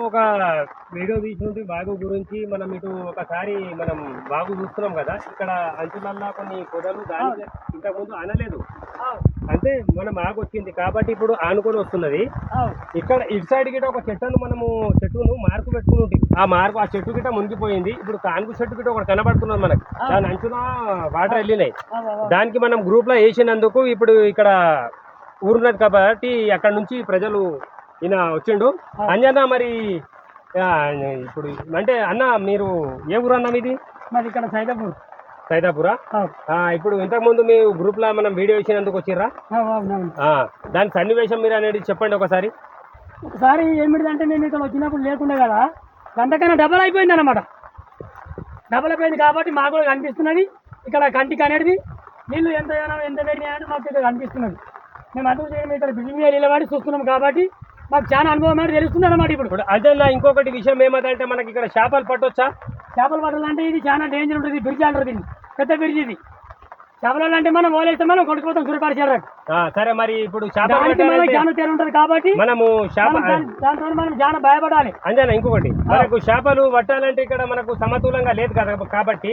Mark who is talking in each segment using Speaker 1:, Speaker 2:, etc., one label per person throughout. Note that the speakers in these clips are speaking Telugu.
Speaker 1: ఒక వీడియో తీసినట్టు వాగు గురించి మనం ఇటు ఒకసారి మనం వాగు చూస్తున్నాం కదా, ఇక్కడ అంచులల్లా కొన్ని పొదలు దాని ఇంతకుముందు అనలేదు, అంటే మనం ఆగు వచ్చింది కాబట్టి ఇప్పుడు ఆనుకొని వస్తున్నది. ఇక్కడ ఇటు సైడ్ గిట ఒక చెట్టును మార్కు పెట్టుకుని ఉంటుంది, ఆ చెట్టు గిట మునిగిపోయింది. ఇప్పుడు కానుగు చెట్టు గిట ఒకటి కనబడుతున్నది మనకి, దాని అంచున వాటర్ వెళ్ళినాయి. దానికి మనం గ్రూప్ లో వేసినందుకు ఇప్పుడు ఇక్కడ ఊరున్నది కాబట్టి అక్కడ నుంచి ప్రజలు ఈయన వచ్చిండు. అంజన్న మరి ఇప్పుడు అంటే అన్న మీరు ఏ ఊరు అన్న మీది?
Speaker 2: మరి ఇక్కడ
Speaker 1: సైదాపురా. ఇప్పుడు ఇంతకుముందు మీ గ్రూప్ లో మనం వీడియో ఇచ్చినందుకు వచ్చిర్రా? దాని సన్నివేశం మీరు అనేది చెప్పండి ఒకసారి.
Speaker 2: ఒకసారి ఏమిటిదంటే మేము ఇక్కడ వచ్చినప్పుడు లేకుండా కదా, అంతకన్నా డబల్ అయిపోయింది అనమాట. డబల్ అయిపోయింది కాబట్టి మాకు కూడా కనిపిస్తున్నది ఇక్కడ కంటికి అనేది నీళ్ళు ఎంత పెట్టినాయి అంటే మాకు ఇక్కడ కనిపిస్తున్నది. మేము అందుకు ఇక్కడ బిల్డింగ్ మీద నిలబడి చూస్తున్నాం కాబట్టి మాకు చాలా అనుభవం అనేది తెలుస్తుంది అనమాట. ఇప్పుడు
Speaker 1: అదే ఇంకొకటి విషయం ఏమంటే మనకి ఇక్కడ చేపలు పట్టొచ్చా?
Speaker 2: చేపలు పట్టాలంటే ఇది చాలా డేంజర్ ఉంటుంది. బ్రిడ్జ్ అంటారు దీన్ని, పెద్ద బ్రిడ్జ్ ఇది. చేపలు అంటే మనం ఓలేస్తే మనం కొట్టుకుపోతాం సూర్యపరిచారు.
Speaker 1: సరే మరి ఇప్పుడు
Speaker 2: చాలా తేడా ఉంటుంది కాబట్టి
Speaker 1: మనము
Speaker 2: దాంతో మనం చాలా భయపడాలి.
Speaker 1: అంజనా ఇంకొకటి, మనకు చేపలు పట్టాలంటే ఇక్కడ మనకు సమతులంగా లేదు కదా, కాబట్టి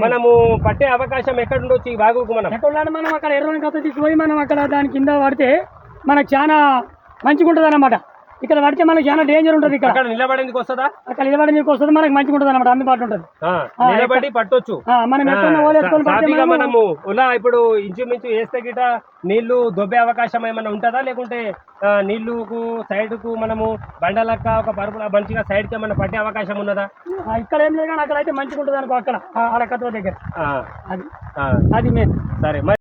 Speaker 1: మనము పట్టే అవకాశం ఎక్కడ ఉండొచ్చు ఈ వాగుకు? మనం
Speaker 2: ఎక్కడ మనం అక్కడ ఎర్రని కథ తీసుకుపోయి మనం అక్కడ దాని కింద పడితే మనకు చాలా మంచిగా ఉంటుంది అన్నమాట. ఇక్కడ పడితే మనకు చాలా డేంజర్ ఉంటుంది. ఇక్కడ
Speaker 1: నిలబడేందుకు వస్తుందా?
Speaker 2: అక్కడ నిలబడేందుకు వస్తుంది, మనకు మంచిగా ఉంటుంది అన్నమాట. అందుబాటు ఉంటుంది,
Speaker 1: నిలబడి పట్టొచ్చు. మనము ఇలా ఇప్పుడు ఇంచుమించు వేస్తే గిట నీళ్లు దొబ్బే అవకాశం ఏమైనా ఉంటుందా, లేకుంటే నీళ్లుకు సైడ్ కు మనము బండలక్క ఒక పరుపుల మంచిగా సైడ్ కి ఏమైనా పట్టే అవకాశం ఉన్నదా?
Speaker 2: ఇక్కడ ఏం లేదు కానీ అక్కడ అయితే మంచిగా ఉంటుంది అనుకో, అక్కడ అడకతో దగ్గర. అది మెయిన్.
Speaker 1: సరే.